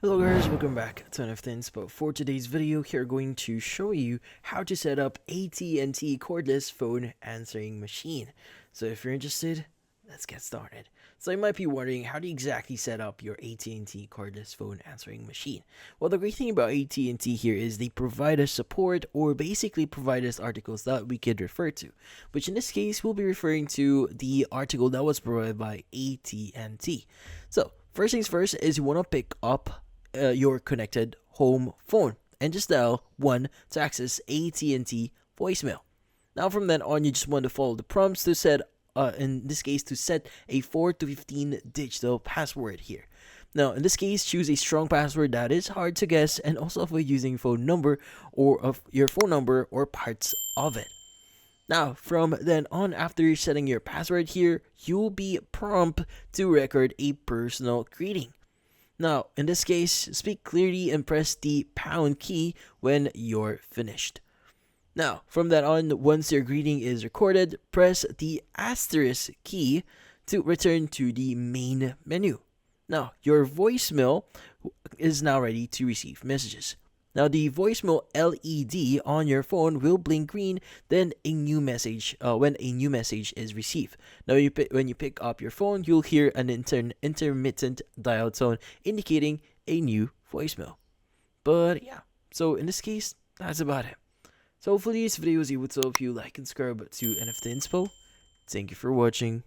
Hello guys, welcome back to NFT Inspo. For today's video, here going to show you how to set up AT&T Cordless phone answering machine. So if you're interested, let's get started. So you might be wondering, how do you exactly set up your AT&T Cordless phone answering machine? Well, the great thing about AT&T here is they provide us support, or basically provide us articles that we could refer to, which in this case we'll be referring to the article that was provided by AT&T. So first things first is you want to pick up your connected home phone and just dial 1 to access AT&T voicemail. Now from then on, you just want to follow the prompts to set, in this case, to set a 4 to 15 digital password here. Now in this case, choose a strong password that is hard to guess, and also avoid using phone number or of your phone number or parts of it. Now, from then on, after setting your password here, you'll be prompted to record a personal greeting. Now, in this case, speak clearly and press the pound key when you're finished. Now, from that on, once your greeting is recorded, press the asterisk key to return to the main menu. Now, your voicemail is now ready to receive messages. Now, the voicemail LED on your phone will blink green, then a new message when a new message is received. Now, when you pick up your phone, you'll hear an intermittent dial tone indicating a new voicemail. But yeah, so in this case, that's about it. So hopefully this video was able to help you. Like and subscribe to NFT Inspo. Thank you for watching.